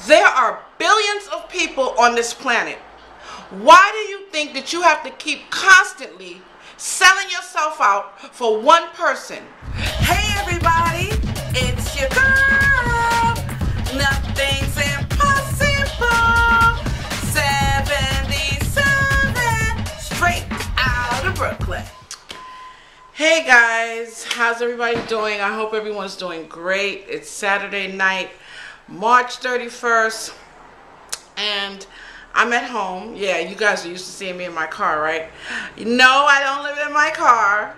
There are billions of people on this planet. Why do you think that you have to keep constantly selling yourself out for one person? Hey everybody, it's your girl. Nothing's impossible. 77, straight out of Brooklyn. Hey guys, how's everybody doing? I hope everyone's doing great. It's Saturday night, March 31st, and I'm at home. Yeah, you guys are used to seeing me in my car, right? No, I don't live in my car.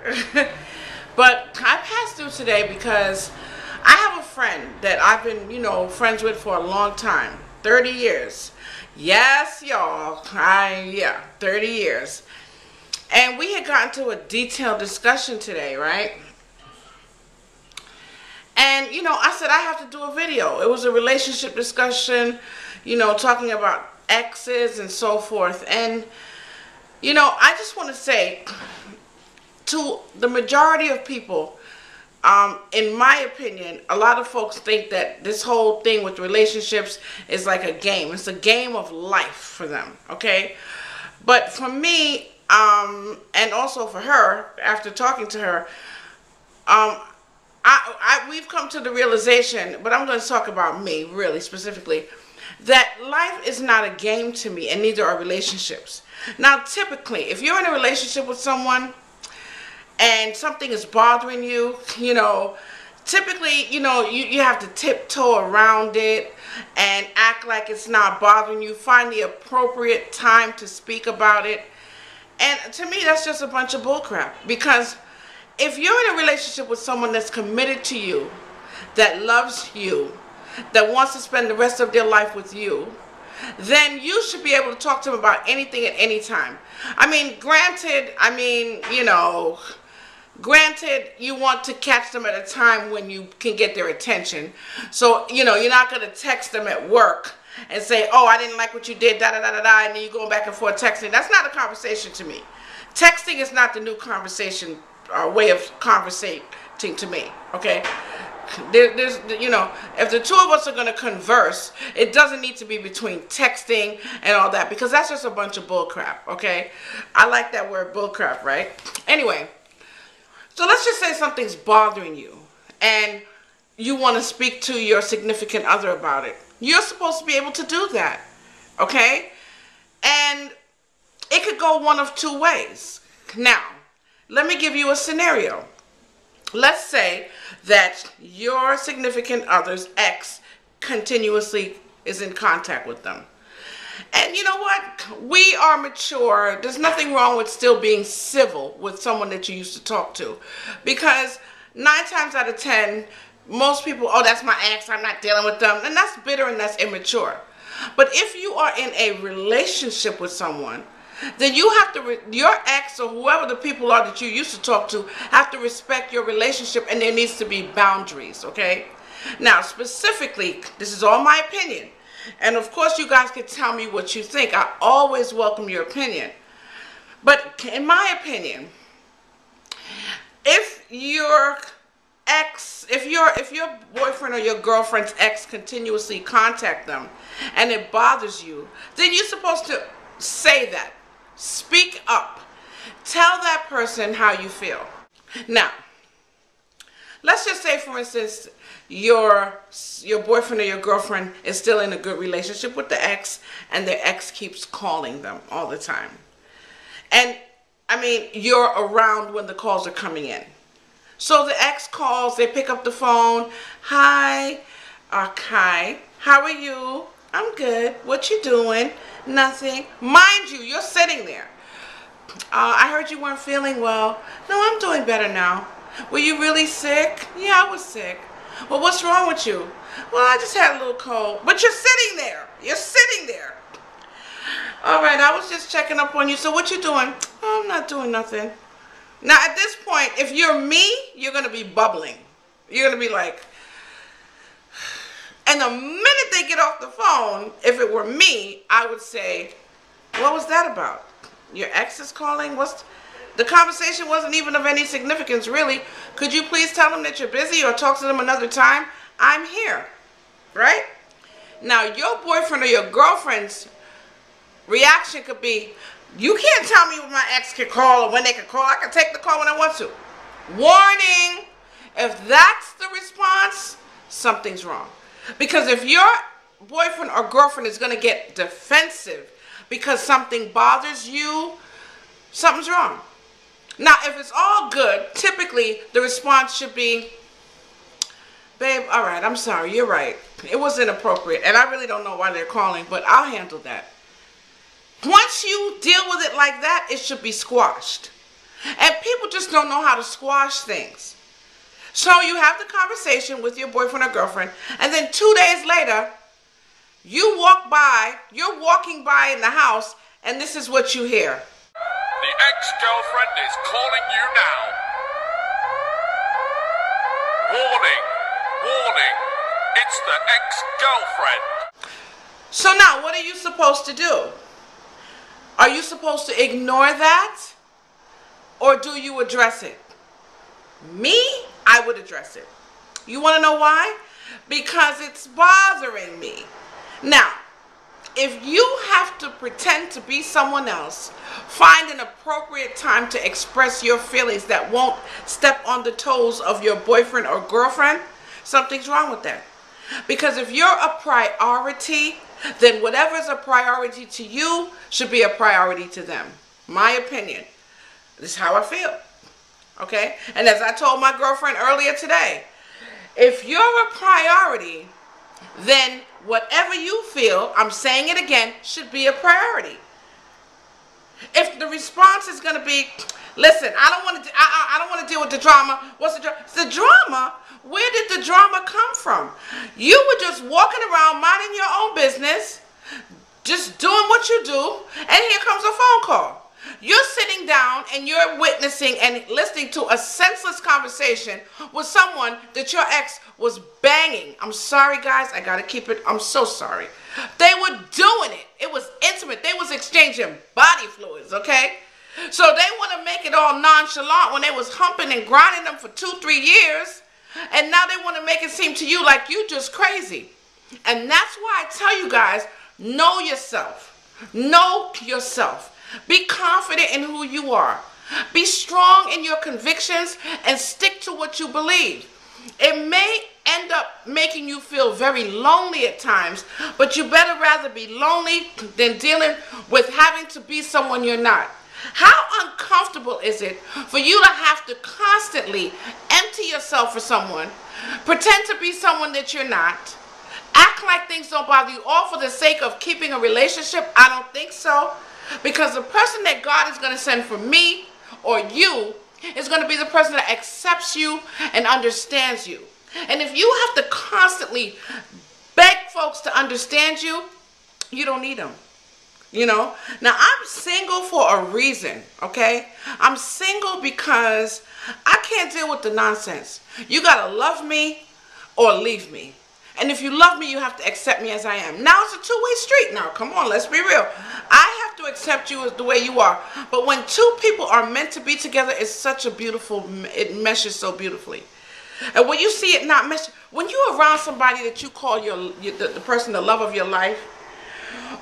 But I passed through today because I have a friend that I've been, friends with for a long time. 30 years. Yes, y'all. 30 years. And we had gotten to a detailed discussion today, right? And, I said I have to do a video. It was a relationship discussion, talking about exes and so forth. And, I just want to say to the majority of people, in my opinion, a lot of folks think that this whole thing with relationships is like a game. It's a game of life for them, okay? But for me, and also for her, after talking to her, we've come to the realization, but I'm going to talk about me really specifically, that life is not a game to me, and neither are relationships. Now, typically, if you're in a relationship with someone and something is bothering you, typically, you have to tiptoe around it and act like it's not bothering you. Find the appropriate time to speak about it. And to me, that's just a bunch of bullcrap. Because if you're in a relationship with someone that's committed to you, that loves you, that wants to spend the rest of their life with you, then you should be able to talk to them about anything at any time. Granted, you want to catch them at a time when you can get their attention. So, you're not going to text them at work and say, oh, I didn't like what you did, da-da-da-da-da, and then you're going back and forth texting. That's not a conversation to me. Texting is not the new conversation way of conversating to me, okay? If the two of us are going to converse, it doesn't need to be between texting and all that, because that's just a bunch of bullcrap, okay? I like that word, bullcrap, right? Anyway, so let's just say something's bothering you and you want to speak to your significant other about it. You're supposed to be able to do that, okay? And it could go one of two ways. Now, let me give you a scenario. Let's say that your significant other's ex continuously is in contact with them. And you know what? We are mature. There's nothing wrong with still being civil with someone that you used to talk to. Because 9 times out of 10, most people, oh, that's my ex, I'm not dealing with them. And that's bitter and that's immature. But if you are in a relationship with someone, then you have to, your ex or whoever the people are that you used to talk to, have to respect your relationship, and there needs to be boundaries, okay? Now, specifically, this is all my opinion. And of course, you guys can tell me what you think. I always welcome your opinion. But in my opinion, if your boyfriend or your girlfriend's ex continuously contact them and it bothers you, then you're supposed to say that. Speak up. Tell that person how you feel. Now, let's just say, for instance, your boyfriend or your girlfriend is still in a good relationship with the ex, and their ex keeps calling them all the time. And, you're around when the calls are coming in. So the ex calls, they pick up the phone. Hi, how are you? I'm good. What you doing? Nothing. Mind you, you're sitting there. I heard you weren't feeling well. No, I'm doing better now. Were you really sick? Yeah, I was sick. Well, what's wrong with you? Well, I just had a little cold. But you're sitting there. You're sitting there. All right, I was just checking up on you. So what you doing? Oh, I'm not doing nothing. Now, at this point, if you're me, you're going to be bubbling. You're going to be like... And the minute they get off the phone, if it were me, I would say, what was that about? Your ex is calling? The conversation wasn't even of any significance, really. Could you please tell them that you're busy or talk to them another time? I'm here, right? Now, your boyfriend or your girlfriend's reaction could be, you can't tell me when my ex can call or when they can call. I can take the call when I want to. Warning, if that's the response, something's wrong. Because if your boyfriend or girlfriend is going to get defensive because something bothers you, something's wrong. Now, if it's all good, typically the response should be, babe, all right, I'm sorry, you're right. It was inappropriate, and I really don't know why they're calling, but I'll handle that. Once you deal with it like that, it should be squashed. And people just don't know how to squash things. So you have the conversation with your boyfriend or girlfriend, and then 2 days later, you're walking by in the house, and this is what you hear. The ex-girlfriend is calling you now. Warning, warning, it's the ex-girlfriend. So now, what are you supposed to do? Are you supposed to ignore that? Or do you address it? Me, I would address it. You want to know why? Because it's bothering me. Now, if you have to pretend to be someone else, find an appropriate time to express your feelings that won't step on the toes of your boyfriend or girlfriend, something's wrong with that. Because if you're a priority, then whatever is a priority to you should be a priority to them. My opinion. This is how I feel. Okay? And as I told my girlfriend earlier today, if you're a priority, then whatever you feel, I'm saying it again, should be a priority. If the response is going to be, listen, I don't want to deal with the drama. What's the drama? The drama? Where did the drama come from? You were just walking around minding your own business, just doing what you do, and here comes a phone call. You're sitting down and you're witnessing and listening to a senseless conversation with someone that your ex was banging. I'm sorry, guys. I got to keep it. I'm so sorry. They were doing it. It was intimate. They was exchanging body fluids, okay? So they want to make it all nonchalant when they was humping and grinding them for 2-3 years. And now they want to make it seem to you like you just crazy. And that's why I tell you guys, know yourself. Know yourself. Be confident in who you are. Be strong in your convictions and stick to what you believe. It may end up making you feel very lonely at times, but you better rather be lonely than dealing with having to be someone you're not. How uncomfortable is it for you to have to constantly empty yourself for someone, pretend to be someone that you're not, act like things don't bother you, all for the sake of keeping a relationship? I don't think so. Because the person that God is going to send for me or you is going to be the person that accepts you and understands you. And if you have to constantly beg folks to understand you, you don't need them. You know? Now, I'm single for a reason, okay? I'm single because I can't deal with the nonsense. You got to love me or leave me. And if you love me, you have to accept me as I am. Now, it's a two-way street now. Come on, let's be real. I have to accept you as the way you are. But when two people are meant to be together, it's such a beautiful, it meshes so beautifully. And when you see it not mesh, when you're around somebody that you call the person, the love of your life,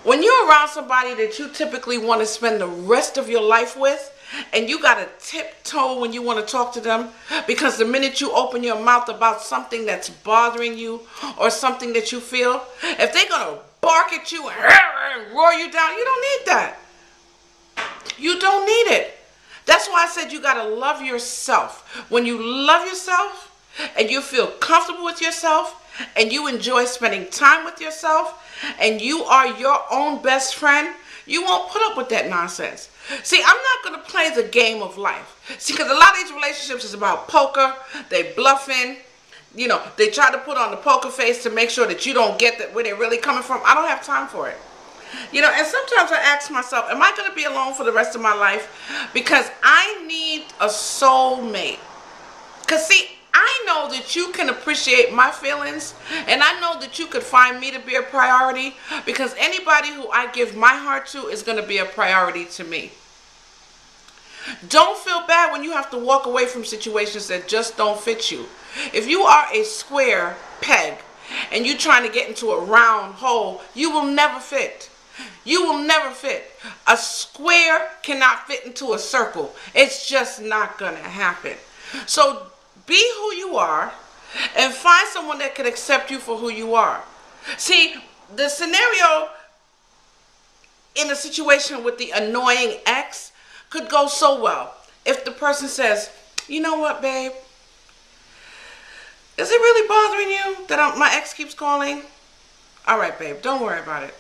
when you're around somebody that you typically want to spend the rest of your life with, and you got to tiptoe when you want to talk to them, because the minute you open your mouth about something that's bothering you or something that you feel, if they're going to bark at you and roar you down, you don't need that. You don't need it. That's why I said you got to love yourself. When you love yourself and you feel comfortable with yourself and you enjoy spending time with yourself and you are your own best friend, you won't put up with that nonsense. See, I'm not going to play the game of life. See, because a lot of these relationships is about poker. They bluffing. You know, they try to put on the poker face to make sure that you don't get that where they're really coming from. I don't have time for it. You know, and sometimes I ask myself, am I going to be alone for the rest of my life? Because I need a soulmate. Because, see, I know that you can appreciate my feelings, and I know that you could find me to be a priority, because anybody who I give my heart to is going to be a priority to me. Don't feel bad when you have to walk away from situations that just don't fit you. If you are a square peg and you trying to get into a round hole, you will never fit. You will never fit. A square cannot fit into a circle. It's just not going to happen. So be who you are and find someone that can accept you for who you are. See, the scenario in a situation with the annoying ex could go so well if the person says, you know what, babe? Is it really bothering you that my ex keeps calling? All right, babe, don't worry about it.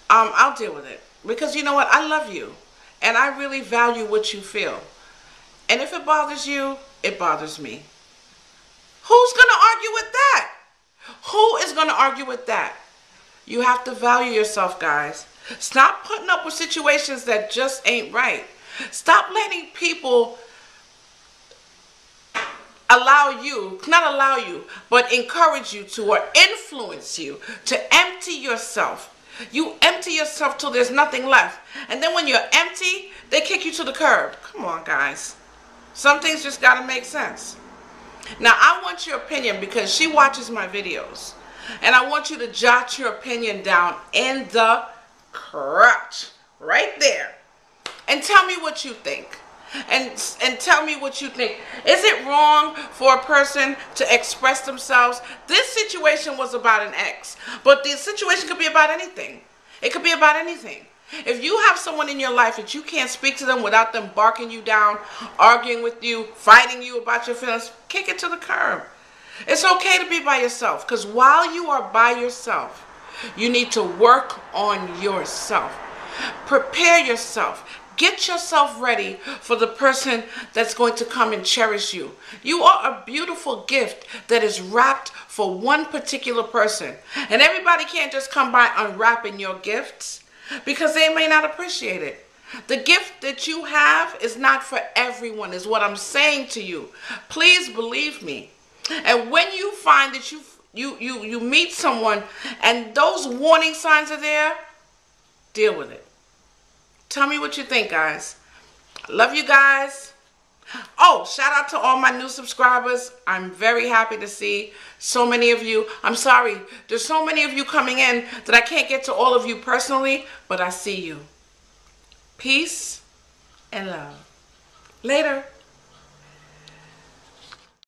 I'll deal with it. Because you know what? I love you. And I really value what you feel. And if it bothers you, it bothers me. Who's going to argue with that? Who is going to argue with that? You have to value yourself, guys. Stop putting up with situations that just ain't right. Stop letting people but encourage you to or influence you to empty yourself. You empty yourself till there's nothing left. And then when you're empty, they kick you to the curb. Come on, guys. Some things just got to make sense. Now, I want your opinion because she watches my videos. And I want you to jot your opinion down in the crotch. Right there. And tell me what you think. And tell me what you think. Is it wrong for a person to express themselves? This situation was about an ex, but the situation could be about anything. It could be about anything. If you have someone in your life that you can't speak to them without them barking you down, arguing with you, fighting you about your feelings, kick it to the curb. It's okay to be by yourself, because while you are by yourself, you need to work on yourself. Prepare yourself. Get yourself ready for the person that's going to come and cherish you. You are a beautiful gift that is wrapped for one particular person. And everybody can't just come by unwrapping your gifts because they may not appreciate it. The gift that you have is not for everyone, is what I'm saying to you. Please believe me. And when you find that you meet someone and those warning signs are there, deal with it. Tell me what you think, guys. Love you guys. Oh, shout out to all my new subscribers. I'm very happy to see so many of you. I'm sorry, there's so many of you coming in that I can't get to all of you personally, but I see you. Peace and love. Later.